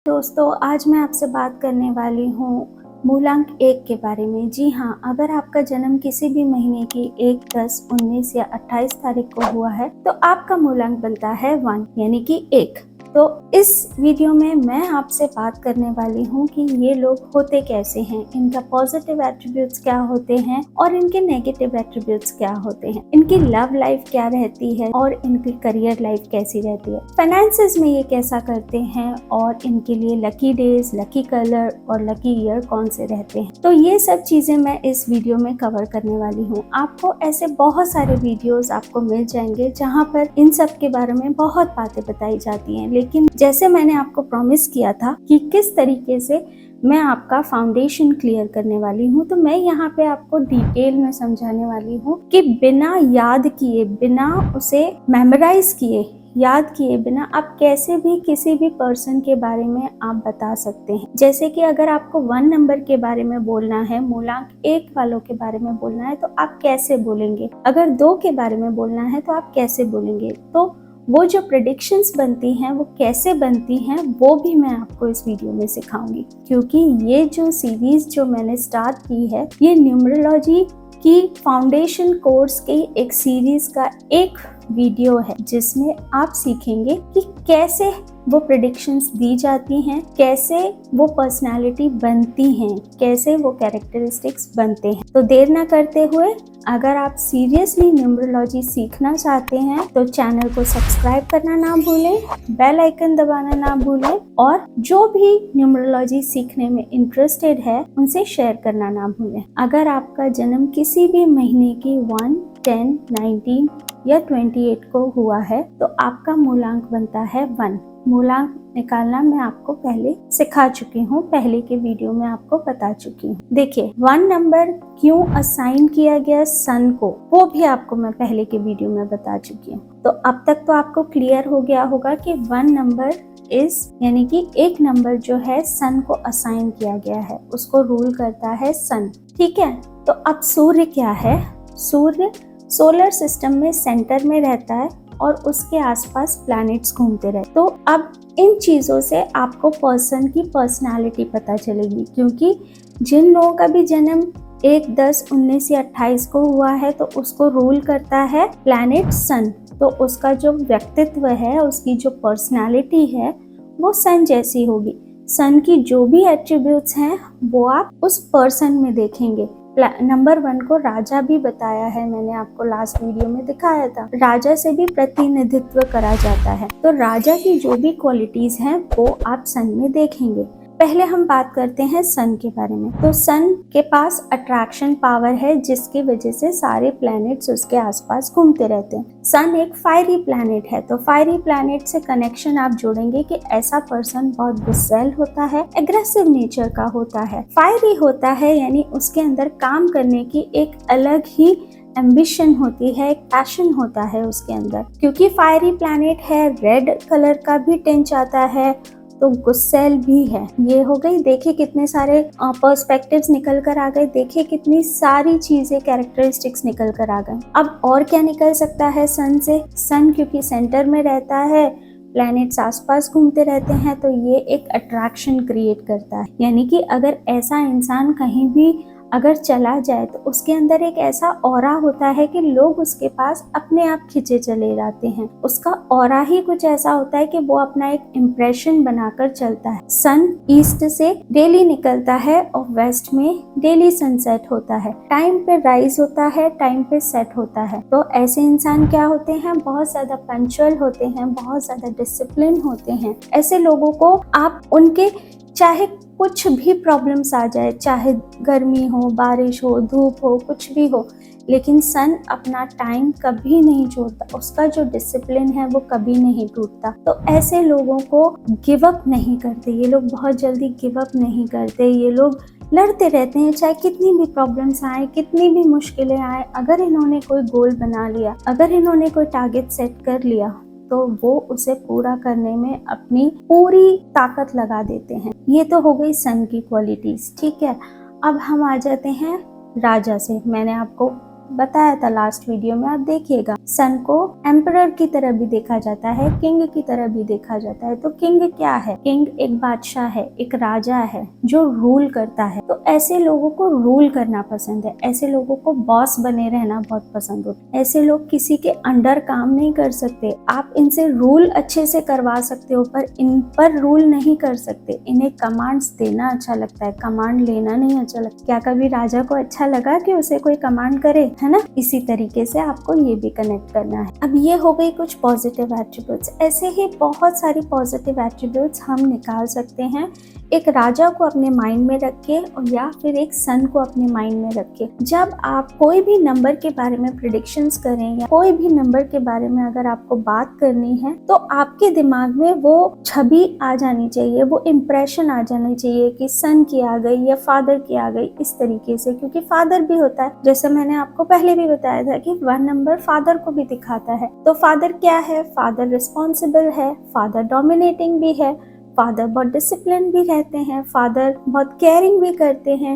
दोस्तों, आज मैं आपसे बात करने वाली हूँ मूलांक 1 के बारे में। जी हाँ, अगर आपका जन्म किसी भी महीने की 1, 10, 19 या 28 तारीख को हुआ है तो आपका मूलांक बनता है 1 यानी कि 1। तो इस वीडियो में मैं आपसे बात करने वाली हूँ कि ये लोग होते कैसे हैं, इनका पॉजिटिव एट्रीब्यूट्स क्या होते हैं और इनके नेगेटिव एट्रीब्यूट्स क्या होते हैं, इनकी लव लाइफ क्या रहती है और इनकी करियर लाइफ कैसी रहती है, फाइनेंसेस में ये कैसा करते हैं और इनके लिए लकी डेज, लकी कलर और लकी ईयर कौन से रहते हैं। तो ये सब चीजें मैं इस वीडियो में कवर करने वाली हूँ। आपको ऐसे बहुत सारे वीडियोस आपको मिल जाएंगे जहाँ पर इन सब के बारे में बहुत बातें बताई जाती हैं, लेकिन जैसे मैंने आपको प्रॉमिस किया था कि किस तरीके से मैं आपका फाउंडेशन क्लियर करने वाली हूँ, तो मैं यहाँ पे आपको डिटेल में समझाने वाली हूँ कि बिना याद किए, बिना उसे मेमोराइज किए, याद किए बिना आप कैसे भी किसी भी पर्सन के बारे में आप बता सकते हैं। जैसे कि अगर आपको 1 नंबर के बारे में बोलना है, मूलांक 1 वालों के बारे में बोलना है तो आप कैसे बोलेंगे, अगर 2 के बारे में बोलना है तो आप कैसे बोलेंगे। तो वो जो प्रेडिक्शंस बनती हैं वो कैसे बनती हैं वो भी मैं आपको इस वीडियो में सिखाऊंगी, क्योंकि ये जो सीरीज जो मैंने स्टार्ट की है ये न्यूमरोलॉजी की फाउंडेशन कोर्स की एक सीरीज का एक वीडियो है जिसमें आप सीखेंगे कि कैसे वो प्रेडिक्शंस दी जाती हैं, कैसे वो पर्सनालिटी बनती हैं, कैसे वो कैरेक्टरिस्टिक्स बनते हैं। तो देर ना करते हुए, अगर आप सीरियसली न्यूमरोलॉजी सीखना चाहते हैं तो चैनल को सब्सक्राइब करना ना भूलें, बेल आइकन दबाना ना भूलें और जो भी न्यूमरोलॉजी सीखने में इंटरेस्टेड है उनसे शेयर करना ना भूलें। अगर आपका जन्म किसी भी महीने की 1, 10, 19 या 28 को हुआ है तो आपका मूलांक बनता है 1। मूलांक निकालना मैं आपको पहले सिखा चुकी हूँ, पहले के वीडियो में आपको बता चुकी हूँ। देखिए 1 नंबर क्यों असाइन किया गया सन को, वो भी आपको मैं पहले के वीडियो में बता चुकी हूँ। तो अब तक तो आपको क्लियर हो गया होगा कि 1 नंबर यानी कि 1 नंबर जो है सन को असाइन किया गया है, उसको रूल करता है सन। ठीक है, तो अब सूर्य क्या है, सूर्य सोलर सिस्टम में सेंटर में रहता है और उसके आसपास प्लैनेट्स घूमते रहते। तो अब इन चीज़ों से आपको पर्सन की पर्सनालिटी पता चलेगी, क्योंकि जिन लोगों का भी जन्म 1, 10, 19 या 28 को हुआ है तो उसको रूल करता है प्लैनेट सन। तो उसका जो व्यक्तित्व है, उसकी जो पर्सनालिटी है वो सन जैसी होगी। सन की जो भी एट्रीब्यूट्स हैं वो आप उस पर्सन में देखेंगे। नंबर 1 को राजा भी बताया है, मैंने आपको लास्ट वीडियो में दिखाया था। राजा से भी प्रतिनिधित्व करा जाता है, तो राजा की जो भी क्वालिटीज हैं वो आप सन में देखेंगे। पहले हम बात करते हैं सन के बारे में। तो सन के पास अट्रैक्शन पावर है जिसकी वजह से सारे प्लैनेट्स उसके आसपास घूमते रहते हैं। सन एक फायरी प्लैनेट है, तो फायरी प्लैनेट से कनेक्शन आप जोड़ेंगे कि ऐसा पर्सन बहुत गुस्सैल होता है, एग्रेसिव नेचर का होता है, फायरी होता है, यानी उसके अंदर काम करने की एक अलग ही एम्बिशन होती है, एक पैशन होता है उसके अंदर। क्योंकि फायरी प्लैनेट है, रेड कलर का भी टिंच आता है, तो गुस्सैल भी है। ये हो गई, देखिए कितने सारे पर्सपेक्टिव्स निकल कर आ गए, देखिए कितनी सारी चीजें, कैरेक्टरिस्टिक्स निकल कर आ गए। अब और क्या निकल सकता है सन से, सन क्योंकि सेंटर में रहता है, प्लैनेट्स आसपास घूमते रहते हैं, तो ये एक अट्रैक्शन क्रिएट करता है। यानी कि अगर ऐसा इंसान कहीं भी अगर चला जाए तो उसके अंदर एक ऐसा ऑरा होता है कि लोग उसके पास अपने आप खिंचे चले जाते हैं। उसका ऑरा ही कुछ ऐसा होता है कि वो अपना एक इम्प्रेशन बनाकर चलता है। सन ईस्ट से डेली निकलता है और वेस्ट में डेली सनसेट होता है, टाइम पे राइज होता है, टाइम पे सेट होता है। तो ऐसे इंसान क्या होते हैं, बहुत ज्यादा पंक्चुअल होते हैं, बहुत ज्यादा डिसिप्लिन होते हैं। ऐसे लोगों को आप उनके चाहे कुछ भी प्रॉब्लम्स आ जाए, चाहे गर्मी हो, बारिश हो, धूप हो, कुछ भी हो, लेकिन सन अपना टाइम कभी नहीं छोड़ता, उसका जो डिसिप्लिन है वो कभी नहीं टूटता। तो ऐसे लोगों को गिव अप नहीं करते, ये लोग बहुत जल्दी गिव अप नहीं करते, ये लोग लड़ते रहते हैं, चाहे कितनी भी प्रॉब्लम्स आए, कितनी भी मुश्किलें आए। अगर इन्होंने कोई गोल बना लिया, अगर इन्होंने कोई टारगेट सेट कर लिया तो वो उसे पूरा करने में अपनी पूरी ताकत लगा देते हैं। ये तो हो गई सन की क्वालिटीज। ठीक है, अब हम आ जाते हैं राजा से। मैंने आपको बताया था लास्ट वीडियो में, आप देखिएगा। सन को एम्परर की तरह भी देखा जाता है, किंग की तरह भी देखा जाता है। तो किंग क्या है? किंग एक बादशाह है, एक राजा है जो रूल करता है। तो ऐसे लोगों को रूल करना पसंद है, ऐसे लोगों को बॉस बने रहना बहुत पसंद होता है। ऐसे लोग किसी के अंडर काम नहीं कर सकते। आप इनसे रूल अच्छे से करवा सकते हो पर इन पर रूल नहीं कर सकते। इन्हें कमांड्स देना अच्छा लगता है, कमांड लेना नहीं अच्छा लगता। क्या कभी राजा को अच्छा लगा कि उसे कोई कमांड करे, है ना? इसी तरीके से आपको ये भी कनेक्ट करना है। अब ये हो गई कुछ पॉजिटिव एट्रीब्यूट्स। ऐसे ही बहुत सारी पॉजिटिव एट्रीब्यूट्स हम निकाल सकते हैं एक राजा को अपने माइंड में रख के और या फिर एक सन को अपने माइंड में रख के। जब आप कोई भी नंबर के बारे में प्रेडिक्शंस करें या कोई भी नंबर के बारे में अगर आपको बात करनी है तो आपके दिमाग में वो छवि आ जानी चाहिए, वो इम्प्रेशन आ जानी चाहिए कि सन की आ गई या फादर की आ गई, इस तरीके से। क्योंकि फादर भी होता है, जैसे मैंने आपको पहले भी बताया था कि 1 नंबर फादर को भी दिखाता है। तो फादर क्या है? फादर रिस्पॉन्सिबल है, फादर डोमिनेटिंग भी है, फादर बहुत डिसिप्लिन भी रहते हैं, फादर बहुत केयरिंग भी करते हैं,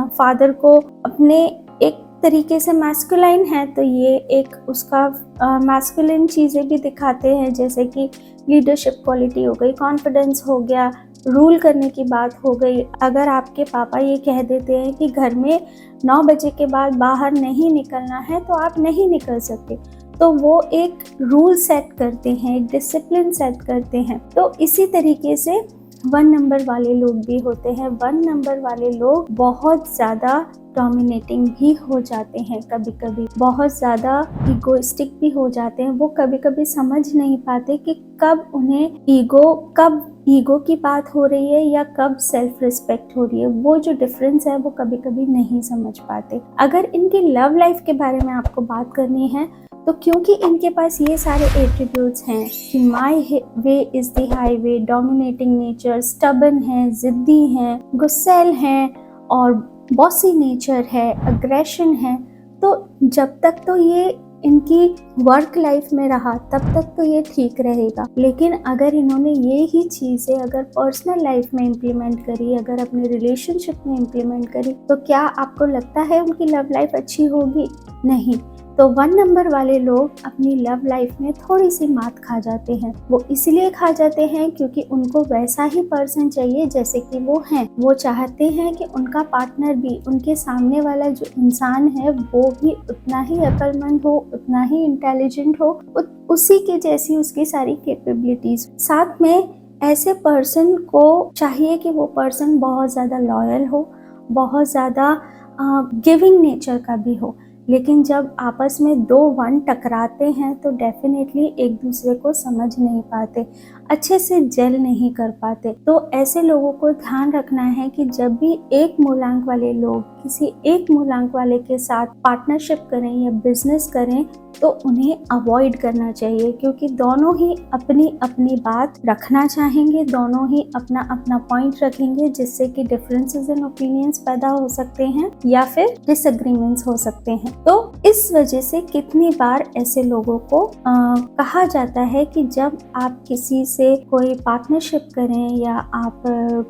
फादर को अपने एक तरीके से मैस्कुलाइन है तो ये एक उसका मैस्कुलिन चीज़ें भी दिखाते हैं, जैसे कि लीडरशिप क्वालिटी हो गई, कॉन्फिडेंस हो गया, रूल करने की बात हो गई। अगर आपके पापा ये कह देते हैं कि घर में 9 बजे के बाद बाहर नहीं निकलना है तो आप नहीं निकल सकते, तो वो एक रूल सेट करते हैं, एक डिसिप्लिन सेट करते हैं। तो इसी तरीके से 1 नंबर वाले लोग भी होते हैं। 1 नंबर वाले लोग बहुत ज़्यादा डोमिनेटिंग भी हो जाते हैं, कभी कभी बहुत ज़्यादा इगोइस्टिक भी हो जाते हैं। वो कभी कभी समझ नहीं पाते कि कब उन्हें ईगो की बात हो रही है या कब सेल्फ रिस्पेक्ट हो रही है। वो जो डिफरेंस है वो कभी कभी नहीं समझ पाते। अगर इनकी लव लाइफ के बारे में आपको बात करनी है तो क्योंकि इनके पास ये सारे एट्रीब्यूट्स हैं कि my way is the highway, dominating nature, stubborn है, जिद्दी हैं, गुस्सैल हैं और बॉसी नेचर है, अग्रेशन है, तो जब तक तो ये इनकी वर्क लाइफ में रहा तब तक तो ये ठीक रहेगा। लेकिन अगर इन्होंने ये ही चीज़ें अगर पर्सनल लाइफ में इम्प्लीमेंट करी, अगर अपने रिलेशनशिप में इम्प्लीमेंट करी, तो क्या आपको लगता है उनकी लव लाइफ अच्छी होगी? नहीं। तो 1 नंबर वाले लोग अपनी लव लाइफ में थोड़ी सी मात खा जाते हैं। वो इसलिए खा जाते हैं क्योंकि उनको वैसा ही पर्सन चाहिए जैसे कि वो हैं। वो चाहते हैं कि उनका पार्टनर भी, उनके सामने वाला जो इंसान है वो भी उतना ही अक्लमंद हो, उतना ही इंटेलिजेंट हो, उसी के जैसी उसकी सारी कैपेबिलिटीज। साथ में ऐसे पर्सन को चाहिए कि वो पर्सन बहुत ज़्यादा लॉयल हो, बहुत ज़्यादा गिविंग नेचर का भी हो। लेकिन जब आपस में 2 1 टकराते हैं तो डेफिनेटली एक दूसरे को समझ नहीं पाते, अच्छे से जेल नहीं कर पाते। तो ऐसे लोगों को ध्यान रखना है कि जब भी एक मूलांक वाले लोग किसी एक मूलांक वाले के साथ पार्टनरशिप करें या बिजनेस करें तो उन्हें अवॉइड करना चाहिए, क्योंकि दोनों ही अपनी अपनी बात रखना चाहेंगे, दोनों ही अपना अपना पॉइंट रखेंगे, जिससे कि डिफरेंसेस इन ओपिनियंस पैदा हो सकते हैं या फिर डिसएग्रीमेंट्स हो सकते हैं। तो इस वजह से कितनी बार ऐसे लोगों को कहा जाता है कि जब आप किसी से कोई पार्टनरशिप करें या आप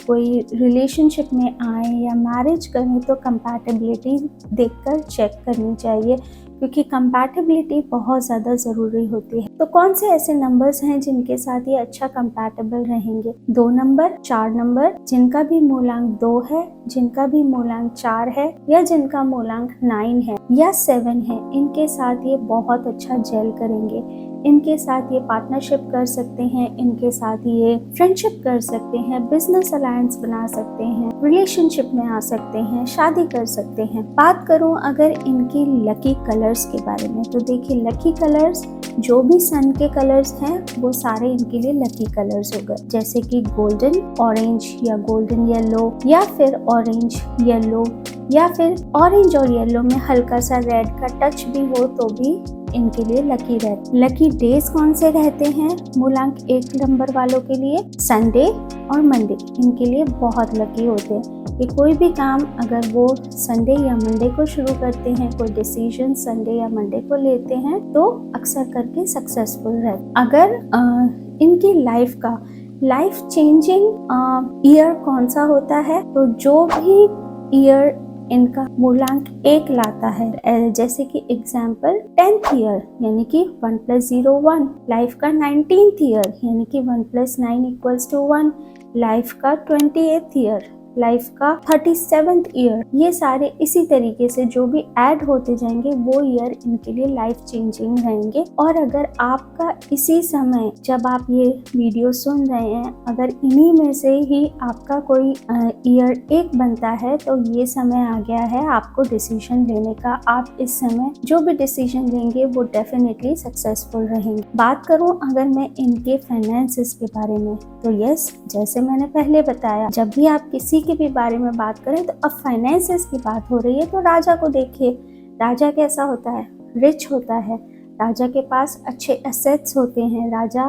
कोई रिलेशनशिप में आए या मैरिज करें तो कंपैटिबिलिटी देखकर चेक करनी चाहिए, क्योंकि कंपैटिबिलिटी बहुत ज़्यादा ज़रूरी होती है। तो कौन से ऐसे नंबर्स हैं जिनके साथ ये अच्छा कंपैटिबल रहेंगे? 2 नंबर, 4 नंबर, जिनका भी मूलांक 2 है, जिनका भी मूलांक 4 है या जिनका मूलांक 9 है या 7 है, इनके साथ ये बहुत अच्छा जेल करेंगे। इनके साथ ये पार्टनरशिप कर सकते हैं, इनके साथ ये फ्रेंडशिप कर सकते हैं, बिजनेस अलायंस बना सकते हैं, रिलेशनशिप में आ सकते हैं, शादी कर सकते हैं। बात करूं अगर इनकी लकी कलर्स के बारे में, तो देखिए लकी कलर्स जो भी सन के कलर्स हैं वो सारे इनके लिए लकी कलर्स हो गए, जैसे कि गोल्डन ऑरेंज या गोल्डन येलो या फिर ऑरेंज येलो या फिर ऑरेंज और येलो में हल्का सा रेड का टच भी हो तो भी इनके लिए लकी रहते। लकी डेज कौन से रहते हैं मूलांक 1 नंबर वालों के लिए? संडे और मंडे इनके लिए बहुत लकी होते हैं। कि कोई भी काम अगर वो संडे या मंडे को शुरू करते हैं, कोई डिसीजन संडे या मंडे को लेते हैं तो अक्सर करके सक्सेसफुल रहते। अगर इनकी लाइफ चेंजिंग ईयर कौन सा होता है, तो जो भी ईयर इनका मूलांक 1 लाता है। जैसे कि एग्जाम्पल 10th ईयर यानी कि 1 + 0 1, लाइफ का 19th ईयर यानी कि 1 + 9 = 1, लाइफ का 28th ईयर, लाइफ का 37th ईयर। ये सारे इसी तरीके से जो भी ऐड होते जाएंगे वो ईयर इनके लिए लाइफ चेंजिंग रहेंगे। और अगर आपका इसी समय जब आप ये वीडियो सुन रहे हैं, अगर इन्हीं में से ही आपका कोई ईयर 1 बनता है तो ये समय आ गया है आपको डिसीजन लेने का। आप इस समय जो भी डिसीजन लेंगे वो डेफिनेटली सक्सेसफुल रहेंगे। बात करूं अगर मैं इनके फाइनेंसेस के बारे में, तो यस, जैसे मैंने पहले बताया, जब भी आप किसी के भी बारे में बात करें तो अब फाइनेंसेस की बात हो रही है तो राजा को देखिए। राजा कैसा होता है? रिच होता है। राजा के पास अच्छे एसेट्स होते हैं। राजा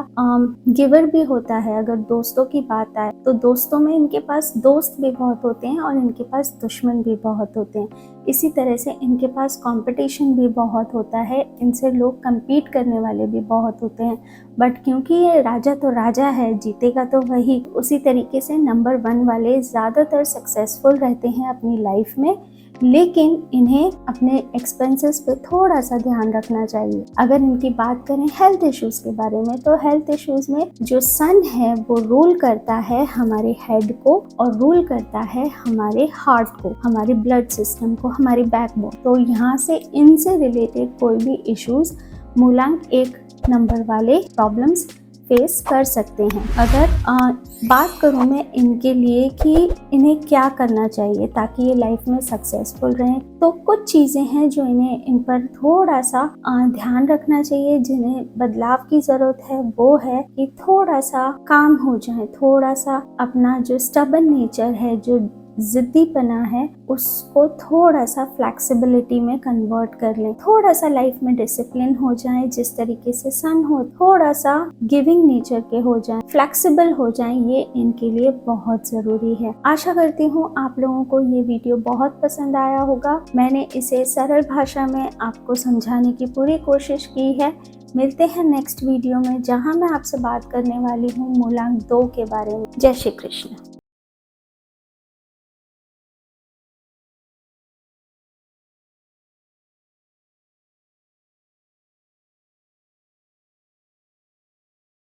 गिवर भी होता है। अगर दोस्तों की बात आए तो दोस्तों में इनके पास दोस्त भी बहुत होते हैं और इनके पास दुश्मन भी बहुत होते हैं। इसी तरह से इनके पास कंपटीशन भी बहुत होता है। इनसे लोग compete करने वाले भी बहुत होते हैं। बट क्योंकि ये राजा तो राजा है, जीतेगा तो वही। उसी तरीके से नंबर 1 वाले ज़्यादातर सक्सेसफुल रहते हैं अपनी लाइफ में, लेकिन इन्हें अपने एक्सपेंसेस पे थोड़ा सा ध्यान रखना चाहिए। अगर इनकी बात करें हेल्थ इश्यूज के बारे में, तो हेल्थ इश्यूज में जो सन है वो रूल करता है हमारे हेड को और रूल करता है हमारे हार्ट को, हमारे ब्लड सिस्टम को, हमारी बैकबोन। तो यहाँ से इनसे रिलेटेड कोई भी इश्यूज मूलांक 1 नंबर वाले प्रॉब्लम्स फेस कर सकते हैं। अगर बात करूँ मैं इनके लिए कि इन्हें क्या करना चाहिए ताकि ये लाइफ में सक्सेसफुल रहें, तो कुछ चीज़ें हैं जो इन पर थोड़ा सा ध्यान रखना चाहिए। जिन्हें बदलाव की ज़रूरत है वो है कि थोड़ा सा काम हो जाए, थोड़ा सा अपना जो स्टबन नेचर है, जो जिद्दीपना है, उसको थोड़ा सा फ्लेक्सिबिलिटी में कन्वर्ट कर लें। थोड़ा सा लाइफ में डिसिप्लिन हो जाए, जिस तरीके से सन हो, थोड़ा सा गिविंग नेचर के हो जाए, फ्लेक्सिबल हो जाए, ये इनके लिए बहुत ज़रूरी है। आशा करती हूँ आप लोगों को ये वीडियो बहुत पसंद आया होगा। मैंने इसे सरल भाषा में आपको समझाने की पूरी कोशिश की है। मिलते हैं नेक्स्ट वीडियो में, जहाँ मैं आपसे बात करने वाली हूँ मूलांक 2 के बारे में। जय श्री कृष्ण।